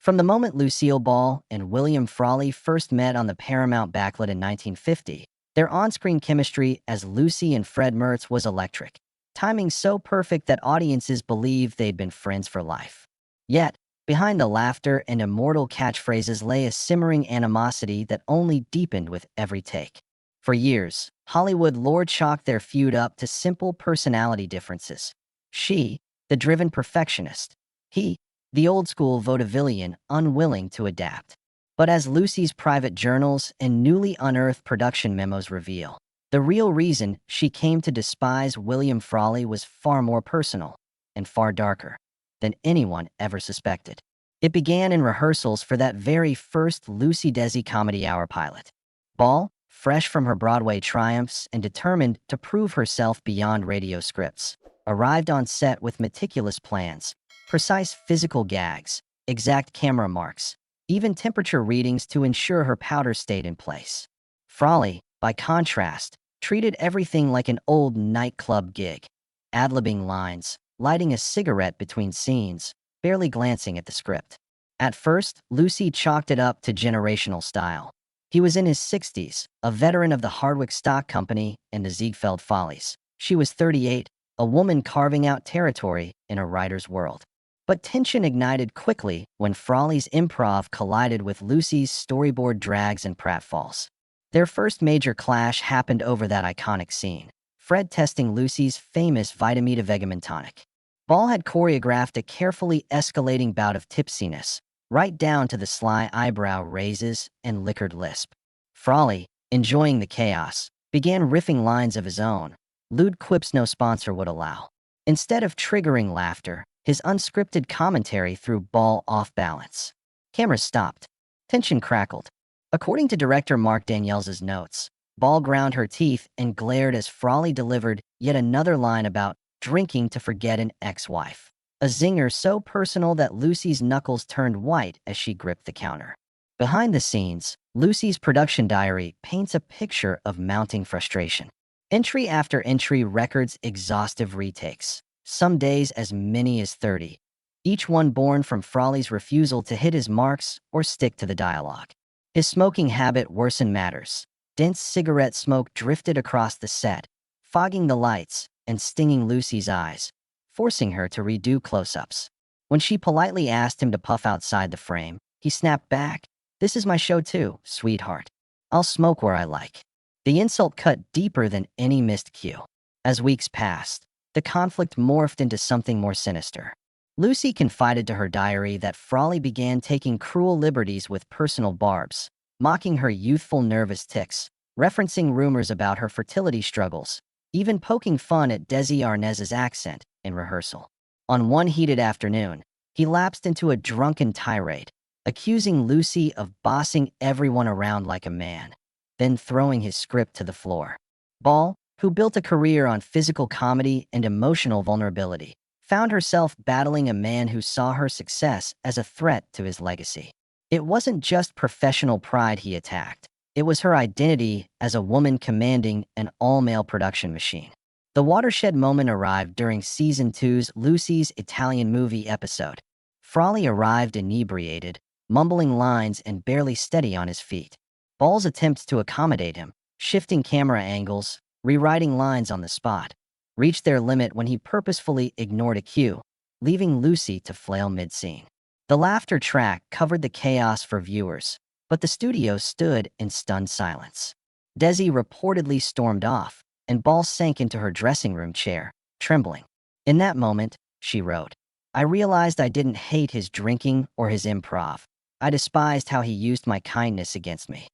From the moment Lucille Ball and William Frawley first met on the Paramount backlit in 1950, their on-screen chemistry as Lucy and Fred Mertz was electric, timing so perfect that audiences believed they'd been friends for life. Yet, behind the laughter and immortal catchphrases lay a simmering animosity that only deepened with every take. For years, Hollywood chalked their feud up to simple personality differences. She, the driven perfectionist; he, the old-school vaudevillian unwilling to adapt. But as Lucy's private journals and newly unearthed production memos reveal, the real reason she came to despise William Frawley was far more personal and far darker than anyone ever suspected. It began in rehearsals for that very first Lucy Desi Comedy Hour pilot. Ball, fresh from her Broadway triumphs and determined to prove herself beyond radio scripts, arrived on set with meticulous plans, precise physical gags, exact camera marks, even temperature readings to ensure her powder stayed in place. Frawley, by contrast, treated everything like an old nightclub gig, ad-libbing lines, lighting a cigarette between scenes, barely glancing at the script. At first, Lucy chalked it up to generational style. He was in his 60s, a veteran of the Hardwick Stock Company and the Ziegfeld Follies. She was 38, a woman carving out territory in a writer's world. But tension ignited quickly when Frawley's improv collided with Lucy's storyboard drags and pratfalls. Their first major clash happened over that iconic scene, Fred testing Lucy's famous Vitamita Vegamin tonic. Ball had choreographed a carefully escalating bout of tipsiness, right down to the sly eyebrow raises and liquored lisp. Frawley, enjoying the chaos, began riffing lines of his own, lewd quips no sponsor would allow. Instead of triggering laughter, his unscripted commentary threw Ball off balance. Cameras stopped. Tension crackled. According to director Mark Daniels's notes, Ball ground her teeth and glared as Frawley delivered yet another line about drinking to forget an ex-wife. A zinger so personal that Lucy's knuckles turned white as she gripped the counter. Behind the scenes, Lucy's production diary paints a picture of mounting frustration. Entry after entry records exhaustive retakes, some days as many as 30, each one born from Frawley's refusal to hit his marks or stick to the dialogue. His smoking habit worsened matters. Dense cigarette smoke drifted across the set, fogging the lights and stinging Lucy's eyes, forcing her to redo close-ups. When she politely asked him to puff outside the frame, he snapped back, "This is my show too, sweetheart. I'll smoke where I like." The insult cut deeper than any missed cue. As weeks passed, the conflict morphed into something more sinister. Lucy confided to her diary that Frawley began taking cruel liberties with personal barbs, mocking her youthful nervous tics, referencing rumors about her fertility struggles, even poking fun at Desi Arnaz's accent in rehearsal. On one heated afternoon, he lapsed into a drunken tirade, accusing Lucy of bossing everyone around like a man, then throwing his script to the floor. Ball, who built a career on physical comedy and emotional vulnerability, found herself battling a man who saw her success as a threat to his legacy. It wasn't just professional pride he attacked. It was her identity as a woman commanding an all-male production machine. The watershed moment arrived during Season 2's Lucy's Italian Movie episode. Frawley arrived inebriated, mumbling lines and barely steady on his feet. Ball's attempts to accommodate him, shifting camera angles, rewriting lines on the spot, reached their limit when he purposefully ignored a cue, leaving Lucy to flail mid-scene. The laughter track covered the chaos for viewers, but the studio stood in stunned silence. Desi reportedly stormed off, and Ball sank into her dressing room chair, trembling. "In that moment," she wrote, "I realized I didn't hate his drinking or his improv. I despised how he used my kindness against me."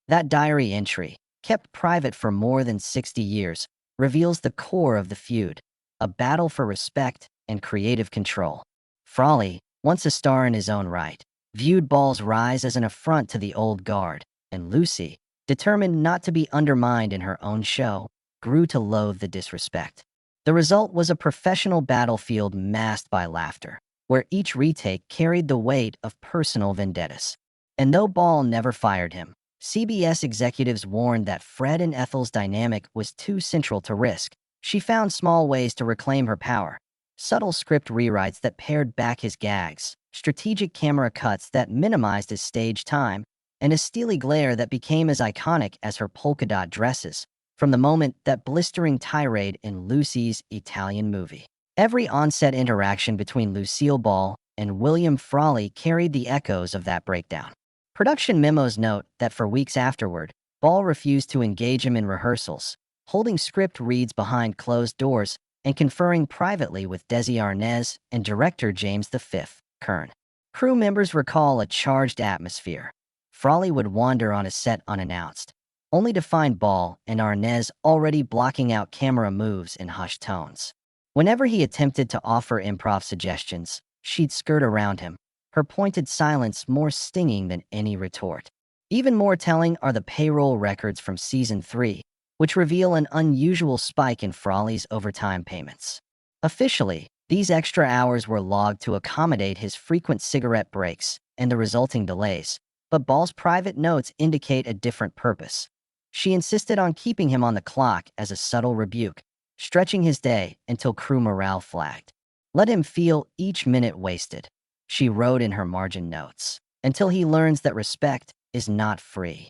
That diary entry, kept private for more than 60 years, reveals the core of the feud, a battle for respect and creative control. Frawley, once a star in his own right, viewed Ball's rise as an affront to the old guard, and Lucy, determined not to be undermined in her own show, grew to loathe the disrespect. The result was a professional battlefield masked by laughter, where each retake carried the weight of personal vendettas. And though Ball never fired him, CBS executives warned that Fred and Ethel's dynamic was too central to risk. She found small ways to reclaim her power, subtle script rewrites that pared back his gags, strategic camera cuts that minimized his stage time, and a steely glare that became as iconic as her polka dot dresses from the moment that blistering tirade in Lucy's Italian movie. Every on-set interaction between Lucille Ball and William Frawley carried the echoes of that breakdown. Production memos note that for weeks afterward, Ball refused to engage him in rehearsals, holding script reads behind closed doors and conferring privately with Desi Arnaz and director James V. Kern. Crew members recall a charged atmosphere. Frawley would wander on a set unannounced, only to find Ball and Arnaz already blocking out camera moves in hushed tones. Whenever he attempted to offer improv suggestions, she'd skirt around him, her pointed silence more stinging than any retort. Even more telling are the payroll records from Season 3, which reveal an unusual spike in Frawley's overtime payments. Officially, these extra hours were logged to accommodate his frequent cigarette breaks and the resulting delays, but Ball's private notes indicate a different purpose. She insisted on keeping him on the clock as a subtle rebuke, stretching his day until crew morale flagged. Let him feel each minute wasted, she wrote in her margin notes, until he learns that respect is not free.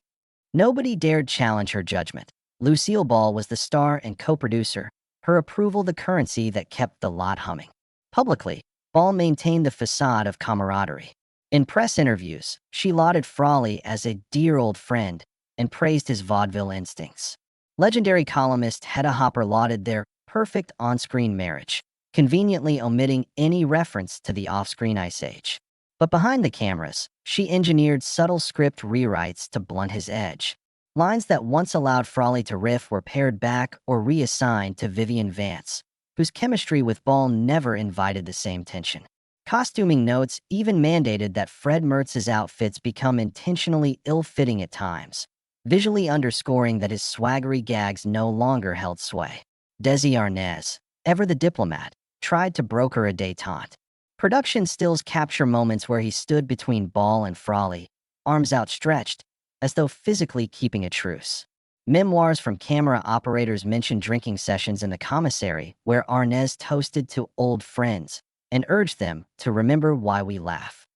Nobody dared challenge her judgment. Lucille Ball was the star and co-producer, her approval the currency that kept the lot humming. Publicly, Ball maintained the facade of camaraderie. In press interviews, she lauded Frawley as a dear old friend and praised his vaudeville instincts. Legendary columnist Hedda Hopper lauded their perfect on-screen marriage, conveniently omitting any reference to the off-screen ice age. But behind the cameras, she engineered subtle script rewrites to blunt his edge. Lines that once allowed Frawley to riff were pared back or reassigned to Vivian Vance, whose chemistry with Ball never invited the same tension. Costuming notes even mandated that Fred Mertz's outfits become intentionally ill-fitting at times, visually underscoring that his swaggery gags no longer held sway. Desi Arnaz, ever the diplomat, tried to broker a détente. Production stills capture moments where he stood between Ball and Frawley, arms outstretched, as though physically keeping a truce. Memoirs from camera operators mention drinking sessions in the commissary where Arnaz toasted to old friends and urged them to remember why we laugh.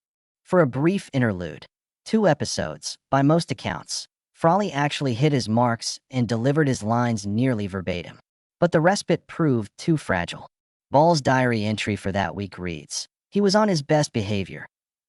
For a brief interlude, 2 episodes, by most accounts, Frawley actually hit his marks and delivered his lines nearly verbatim. But the respite proved too fragile. Ball's diary entry for that week reads, "He was on his best behavior,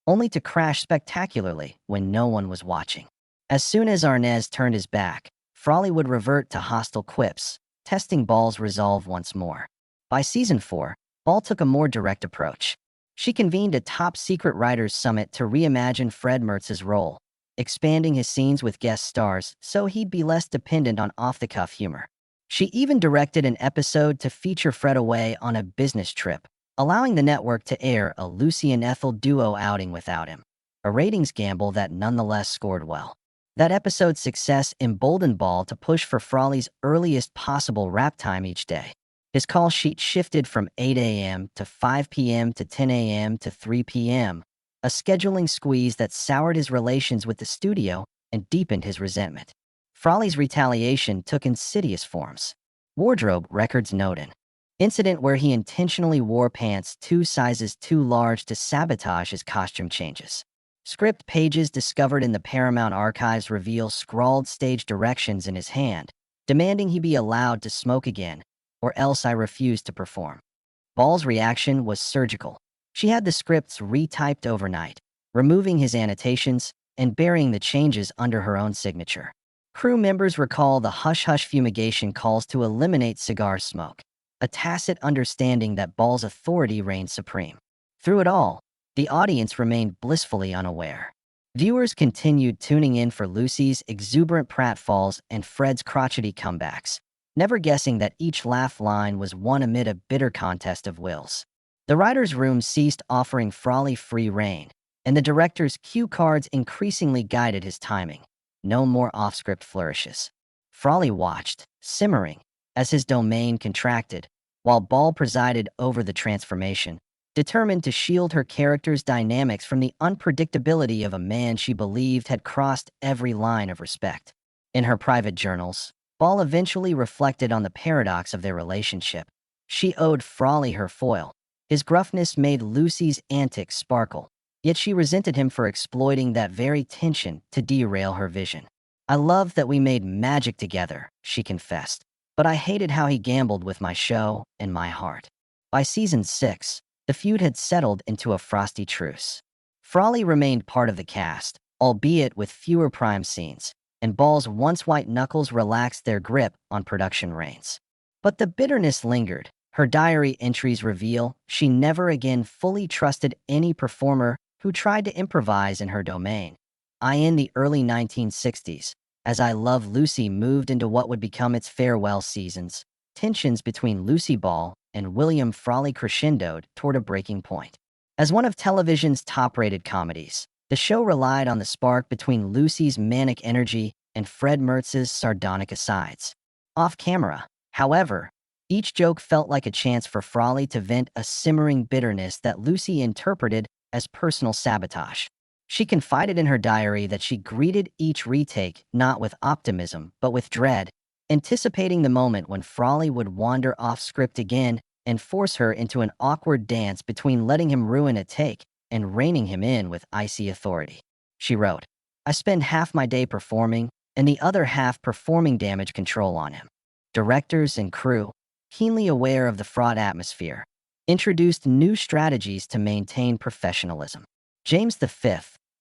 only to crash spectacularly when no one was watching." As soon as Arnaz turned his back, Frawley would revert to hostile quips, testing Ball's resolve once more. By Season 4, Ball took a more direct approach. She convened a top-secret writers' summit to reimagine Fred Mertz's role, expanding his scenes with guest stars so he'd be less dependent on off-the-cuff humor. She even directed an episode to feature Fred away on a business trip, allowing the network to air a Lucy and Ethel duo outing without him, a ratings gamble that nonetheless scored well. That episode's success emboldened Ball to push for Frawley's earliest possible wrap time each day. His call sheet shifted from 8 a.m. to 5 p.m. to 10 a.m. to 3 p.m., a scheduling squeeze that soured his relations with the studio and deepened his resentment. Frawley's retaliation took insidious forms. Wardrobe records note an incident where he intentionally wore pants 2 sizes too large to sabotage his costume changes. Script pages discovered in the Paramount archives reveal scrawled stage directions in his hand, demanding he be allowed to smoke again, or else I refuse to perform. Ball's reaction was surgical. She had the scripts retyped overnight, removing his annotations and burying the changes under her own signature. Crew members recall the hush-hush fumigation calls to eliminate cigar smoke, a tacit understanding that Ball's authority reigned supreme. Through it all, the audience remained blissfully unaware. Viewers continued tuning in for Lucy's exuberant pratfalls and Fred's crotchety comebacks, never guessing that each laugh line was won amid a bitter contest of wills. The writer's room ceased offering Frawley free rein, and the director's cue cards increasingly guided his timing. No more off-script flourishes. Frawley watched, simmering, as his domain contracted, while Ball presided over the transformation, determined to shield her character's dynamics from the unpredictability of a man she believed had crossed every line of respect. In her private journals, Ball eventually reflected on the paradox of their relationship. She owed Frawley her foil. His gruffness made Lucy's antics sparkle, Yet she resented him for exploiting that very tension to derail her vision. "I loved that we made magic together," she confessed, "but I hated how he gambled with my show and my heart." By season 6, the feud had settled into a frosty truce. Frawley remained part of the cast, albeit with fewer prime scenes, and Ball's once white knuckles relaxed their grip on production reins. But the bitterness lingered. Her diary entries reveal she never again fully trusted any performer who tried to improvise in her domain. In the early 1960s, as I Love Lucy moved into what would become its farewell seasons, tensions between Lucy Ball and William Frawley crescendoed toward a breaking point. As one of television's top-rated comedies, the show relied on the spark between Lucy's manic energy and Fred Mertz's sardonic asides. Off camera, however, each joke felt like a chance for Frawley to vent a simmering bitterness that Lucy interpreted as personal sabotage. She confided in her diary that she greeted each retake not with optimism, but with dread, anticipating the moment when Frawley would wander off script again and force her into an awkward dance between letting him ruin a take and reining him in with icy authority. She wrote, "I spend half my day performing and the other half performing damage control on him." Directors and crew, keenly aware of the fraught atmosphere, introduced new strategies to maintain professionalism. James V,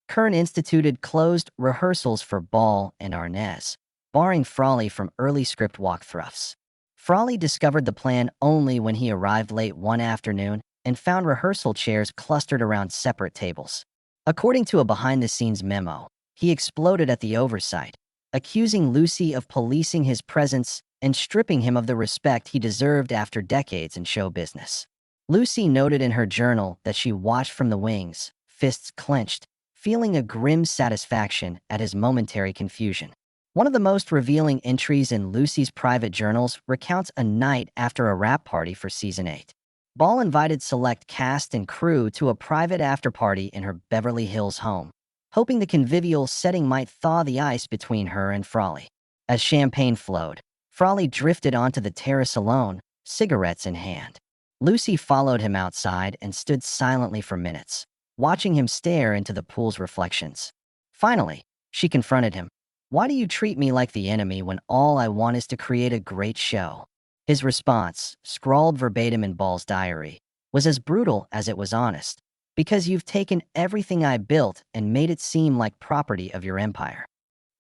Kern instituted closed rehearsals for Ball and Arnaz, barring Frawley from early script walkthroughs. Frawley discovered the plan only when he arrived late one afternoon and found rehearsal chairs clustered around separate tables. According to a behind-the-scenes memo, he exploded at the oversight, accusing Lucy of policing his presence and stripping him of the respect he deserved after decades in show business. Lucy noted in her journal that she watched from the wings, fists clenched, feeling a grim satisfaction at his momentary confusion. One of the most revealing entries in Lucy's private journals recounts a night after a wrap party for season 8. Ball invited select cast and crew to a private after-party in her Beverly Hills home, hoping the convivial setting might thaw the ice between her and Frawley. As champagne flowed, Frawley drifted onto the terrace alone, cigarettes in hand. Lucy followed him outside and stood silently for minutes, watching him stare into the pool's reflections. Finally, she confronted him. "Why do you treat me like the enemy when all I want is to create a great show?" His response, scrawled verbatim in Ball's diary, was as brutal as it was honest. "Because you've taken everything I built and made it seem like property of your empire."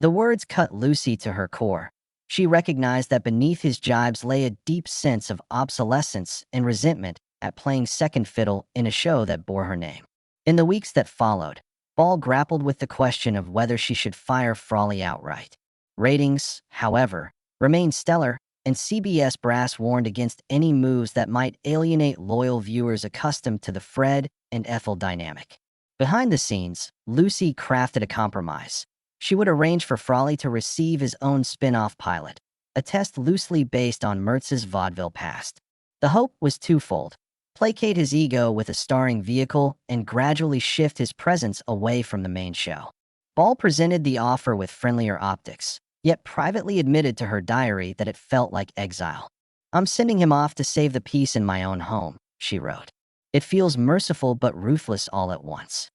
The words cut Lucy to her core. She recognized that beneath his jibes lay a deep sense of obsolescence and resentment at playing second fiddle in a show that bore her name. In the weeks that followed, Ball grappled with the question of whether she should fire Frawley outright. Ratings, however, remained stellar, and CBS brass warned against any moves that might alienate loyal viewers accustomed to the Fred and Ethel dynamic. Behind the scenes, Lucy crafted a compromise. She would arrange for Frawley to receive his own spin-off pilot, a test loosely based on Mertz's vaudeville past. The hope was twofold: placate his ego with a starring vehicle and gradually shift his presence away from the main show. Ball presented the offer with friendlier optics, yet privately admitted to her diary that it felt like exile. "I'm sending him off to save the peace in my own home," she wrote. "It feels merciful but ruthless all at once."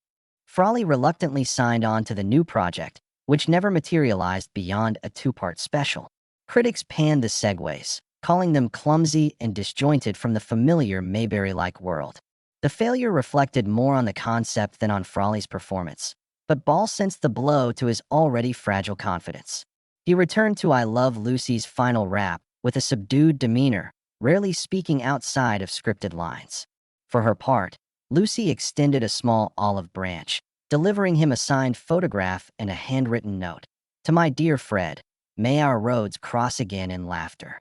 Frawley reluctantly signed on to the new project, which never materialized beyond a two-part special. Critics panned the segues, calling them clumsy and disjointed from the familiar Mayberry-like world. The failure reflected more on the concept than on Frawley's performance, but Ball sensed the blow to his already fragile confidence. He returned to I Love Lucy's final rap with a subdued demeanor, rarely speaking outside of scripted lines. For her part, Lucy extended a small olive branch, delivering him a signed photograph and a handwritten note. "To my dear Fred, may our roads cross again in laughter."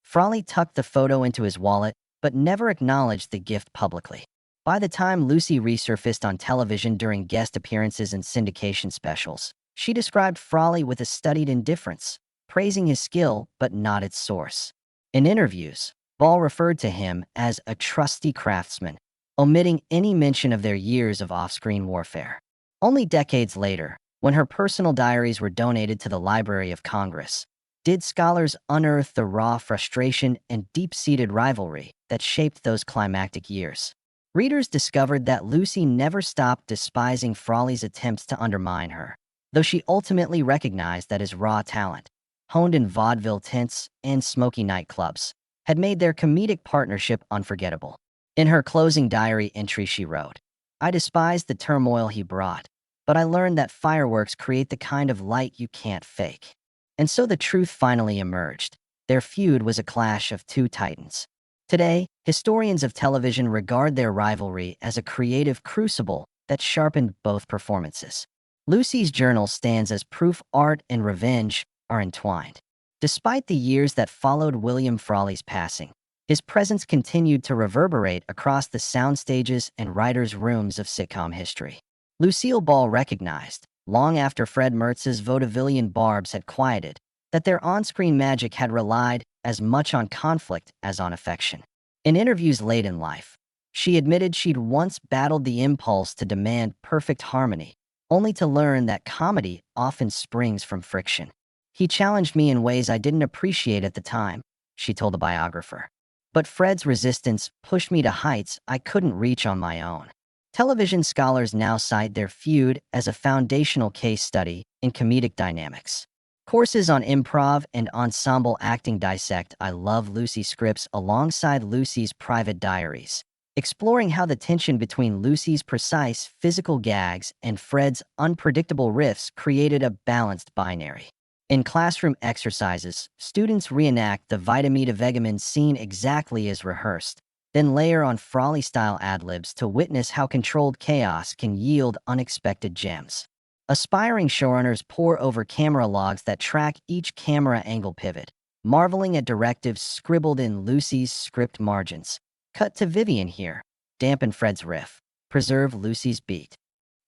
Frawley tucked the photo into his wallet, but never acknowledged the gift publicly. By the time Lucy resurfaced on television during guest appearances and syndication specials, she described Frawley with a studied indifference, praising his skill but not its source. In interviews, Ball referred to him as a trusty craftsman, omitting any mention of their years of off-screen warfare. Only decades later, when her personal diaries were donated to the Library of Congress, did scholars unearth the raw frustration and deep-seated rivalry that shaped those climactic years. Readers discovered that Lucy never stopped despising Frawley's attempts to undermine her, though she ultimately recognized that his raw talent, honed in vaudeville tints and smoky nightclubs, had made their comedic partnership unforgettable. In her closing diary entry, she wrote, "I despised the turmoil he brought, but I learned that fireworks create the kind of light you can't fake." And so the truth finally emerged. Their feud was a clash of two titans. Today, historians of television regard their rivalry as a creative crucible that sharpened both performances. Lucy's journal stands as proof art and revenge are entwined. Despite the years that followed William Frawley's passing, his presence continued to reverberate across the soundstages and writers' rooms of sitcom history. Lucille Ball recognized, long after Fred Mertz's vaudevillian barbs had quieted, that their on-screen magic had relied as much on conflict as on affection. In interviews late in life, she admitted she'd once battled the impulse to demand perfect harmony, only to learn that comedy often springs from friction. "He challenged me in ways I didn't appreciate at the time," she told a biographer. "But Fred's resistance pushed me to heights I couldn't reach on my own." Television scholars now cite their feud as a foundational case study in comedic dynamics. Courses on improv and ensemble acting dissect I Love Lucy scripts alongside Lucy's private diaries, exploring how the tension between Lucy's precise physical gags and Fred's unpredictable riffs created a balanced binary. In classroom exercises, students reenact the Vitamita Vegamin scene exactly as rehearsed, then layer on Frawley-style ad-libs to witness how controlled chaos can yield unexpected gems. Aspiring showrunners pore over camera logs that track each camera angle pivot, marveling at directives scribbled in Lucy's script margins. "Cut to Vivian here. Dampen Fred's riff. Preserve Lucy's beat."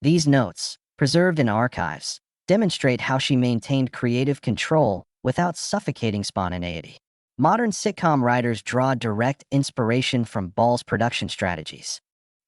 These notes, preserved in archives, demonstrate how she maintained creative control without suffocating spontaneity. Modern sitcom writers draw direct inspiration from Ball's production strategies.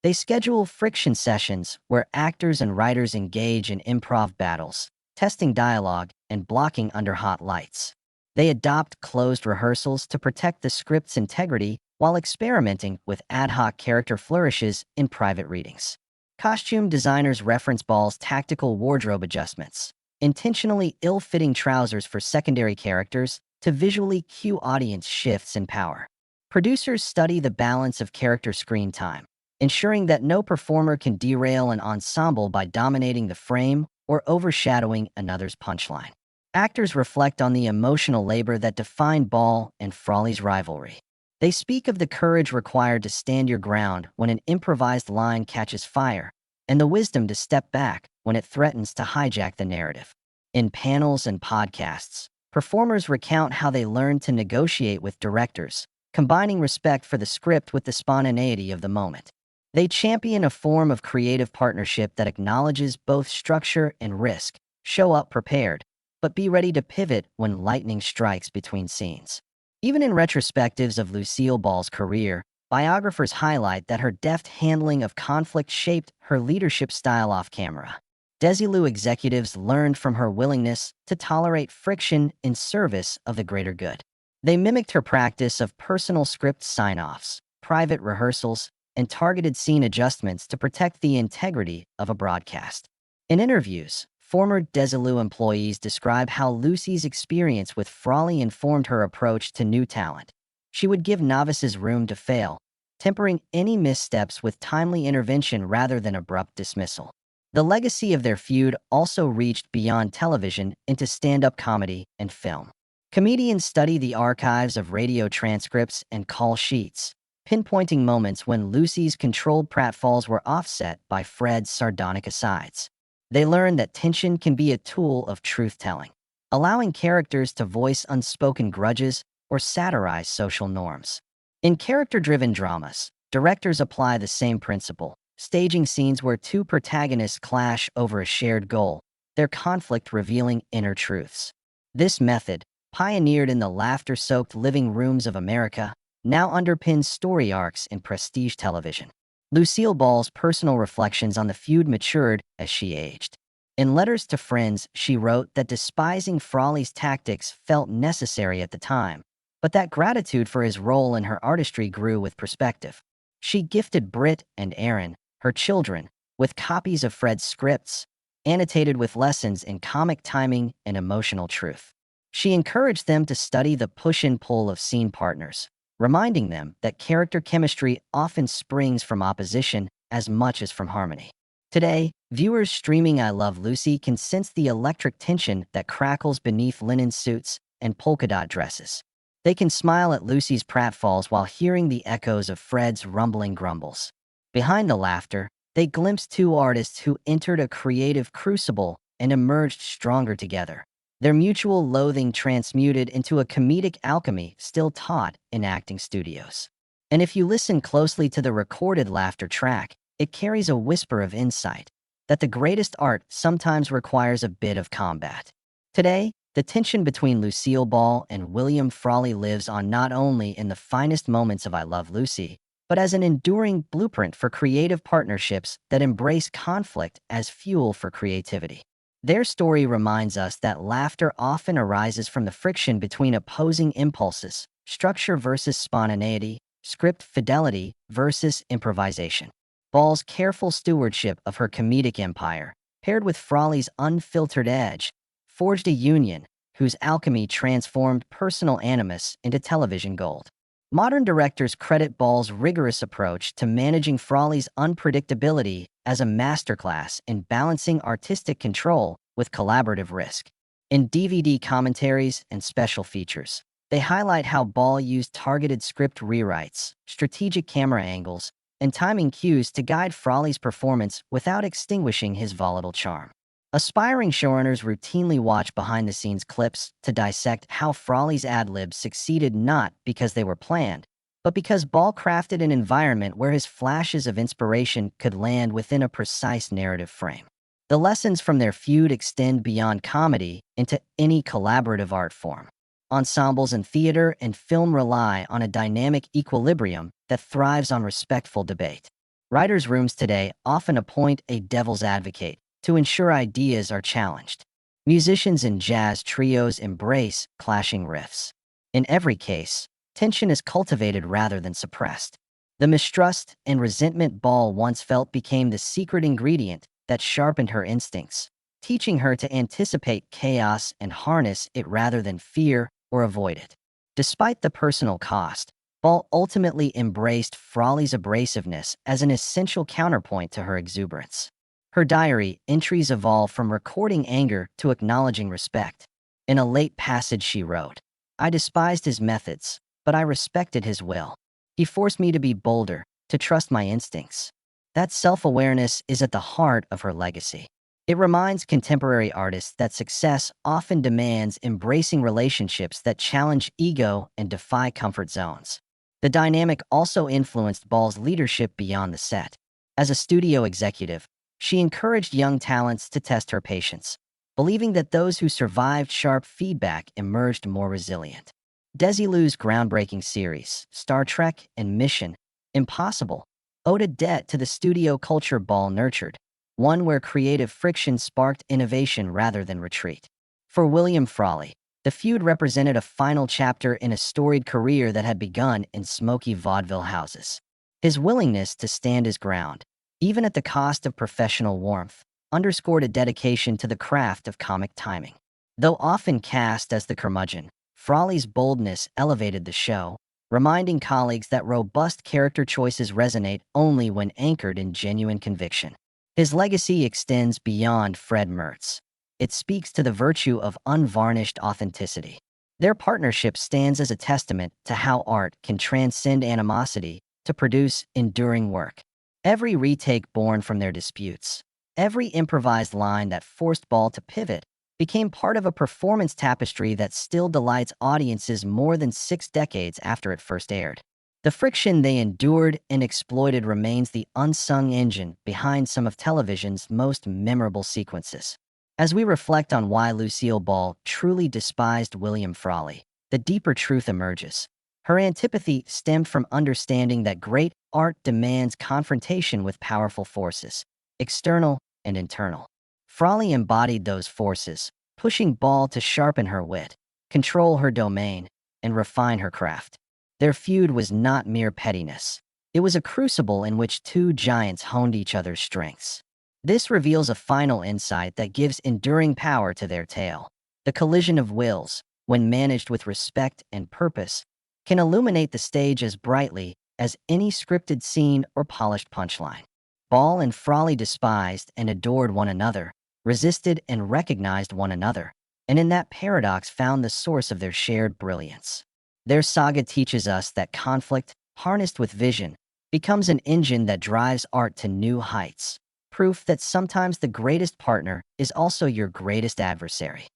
They schedule friction sessions where actors and writers engage in improv battles, testing dialogue and blocking under hot lights. They adopt closed rehearsals to protect the script's integrity while experimenting with ad hoc character flourishes in private readings. Costume designers reference Ball's tactical wardrobe adjustments, intentionally ill-fitting trousers for secondary characters to visually cue audience shifts in power. Producers study the balance of character screen time, ensuring that no performer can derail an ensemble by dominating the frame or overshadowing another's punchline. Actors reflect on the emotional labor that defined Ball and Frawley's rivalry. They speak of the courage required to stand your ground when an improvised line catches fire, and the wisdom to step back when it threatens to hijack the narrative. In panels and podcasts, performers recount how they learned to negotiate with directors, combining respect for the script with the spontaneity of the moment. They champion a form of creative partnership that acknowledges both structure and risk. Show up prepared, but be ready to pivot when lightning strikes between scenes. Even in retrospectives of Lucille Ball's career, biographers highlight that her deft handling of conflict shaped her leadership style off-camera. Desilu executives learned from her willingness to tolerate friction in service of the greater good. They mimicked her practice of personal script sign-offs, private rehearsals, and targeted scene adjustments to protect the integrity of a broadcast. In interviews, former Desilu employees describe how Lucy's experience with Frawley informed her approach to new talent. She would give novices room to fail, tempering any missteps with timely intervention rather than abrupt dismissal. The legacy of their feud also reached beyond television into stand-up comedy and film. Comedians study the archives of radio transcripts and call sheets, pinpointing moments when Lucy's controlled pratfalls were offset by Fred's sardonic asides. They learn that tension can be a tool of truth-telling, allowing characters to voice unspoken grudges or satirize social norms. In character-driven dramas, directors apply the same principle, staging scenes where two protagonists clash over a shared goal, their conflict revealing inner truths. This method, pioneered in the laughter-soaked living rooms of America, now underpins story arcs in prestige television. Lucille Ball's personal reflections on the feud matured as she aged. In letters to friends, she wrote that despising Frawley's tactics felt necessary at the time, but that gratitude for his role in her artistry grew with perspective. She gifted Britt and Aaron, her children, with copies of Fred's scripts, annotated with lessons in comic timing and emotional truth. She encouraged them to study the push and pull of scene partners, reminding them that character chemistry often springs from opposition as much as from harmony. Today, viewers streaming I Love Lucy can sense the electric tension that crackles beneath linen suits and polka dot dresses. They can smile at Lucy's pratfalls while hearing the echoes of Fred's rumbling grumbles. Behind the laughter, they glimpse two artists who entered a creative crucible and emerged stronger together. Their mutual loathing transmuted into a comedic alchemy still taught in acting studios. And if you listen closely to the recorded laughter track, it carries a whisper of insight that the greatest art sometimes requires a bit of combat. Today, the tension between Lucille Ball and William Frawley lives on not only in the finest moments of I Love Lucy, but as an enduring blueprint for creative partnerships that embrace conflict as fuel for creativity. Their story reminds us that laughter often arises from the friction between opposing impulses, structure versus spontaneity, script fidelity versus improvisation. Ball's careful stewardship of her comedic empire, paired with Frawley's unfiltered edge, forged a union whose alchemy transformed personal animus into television gold. Modern directors credit Ball's rigorous approach to managing Frawley's unpredictability as a masterclass in balancing artistic control with collaborative risk. In DVD commentaries and special features, they highlight how Ball used targeted script rewrites, strategic camera angles, and timing cues to guide Frawley's performance without extinguishing his volatile charm. Aspiring showrunners routinely watch behind-the-scenes clips to dissect how Frawley's ad-libs succeeded not because they were planned, but because Ball crafted an environment where his flashes of inspiration could land within a precise narrative frame. The lessons from their feud extend beyond comedy into any collaborative art form. Ensembles in theater and film rely on a dynamic equilibrium that thrives on respectful debate. Writers' rooms today often appoint a devil's advocate to ensure ideas are challenged. Musicians in jazz trios embrace clashing riffs. In every case, tension is cultivated rather than suppressed. The mistrust and resentment Ball once felt became the secret ingredient that sharpened her instincts, teaching her to anticipate chaos and harness it rather than fear or avoid it. Despite the personal cost, Ball ultimately embraced Frawley's abrasiveness as an essential counterpoint to her exuberance. Her diary entries evolve from recording anger to acknowledging respect. In a late passage she wrote, "I despised his methods, but I respected his will. He forced me to be bolder, to trust my instincts." That self-awareness is at the heart of her legacy. It reminds contemporary artists that success often demands embracing relationships that challenge ego and defy comfort zones. The dynamic also influenced Ball's leadership beyond the set. As a studio executive, she encouraged young talents to test her patience, believing that those who survived sharp feedback emerged more resilient. Desilu's groundbreaking series, Star Trek and Mission Impossible, owed a debt to the studio culture Ball nurtured, one where creative friction sparked innovation rather than retreat. For William Frawley, the feud represented a final chapter in a storied career that had begun in smoky vaudeville houses. His willingness to stand his ground, even at the cost of professional warmth, underscored a dedication to the craft of comic timing. Though often cast as the curmudgeon, Frawley's boldness elevated the show, reminding colleagues that robust character choices resonate only when anchored in genuine conviction. His legacy extends beyond Fred Mertz. It speaks to the virtue of unvarnished authenticity. Their partnership stands as a testament to how art can transcend animosity to produce enduring work. Every retake born from their disputes, every improvised line that forced Ball to pivot, became part of a performance tapestry that still delights audiences more than 6 decades after it first aired. The friction they endured and exploited remains the unsung engine behind some of television's most memorable sequences. As we reflect on why Lucille Ball truly despised William Frawley, the deeper truth emerges. Her antipathy stemmed from understanding that great art demands confrontation with powerful forces, external and internal. Frawley embodied those forces, pushing Ball to sharpen her wit, control her domain, and refine her craft. Their feud was not mere pettiness. It was a crucible in which two giants honed each other's strengths. This reveals a final insight that gives enduring power to their tale. The collision of wills, when managed with respect and purpose, can illuminate the stage as brightly as any scripted scene or polished punchline. Ball and Frawley despised and adored one another, resisted and recognized one another, and in that paradox found the source of their shared brilliance. Their saga teaches us that conflict, harnessed with vision, becomes an engine that drives art to new heights, proof that sometimes the greatest partner is also your greatest adversary.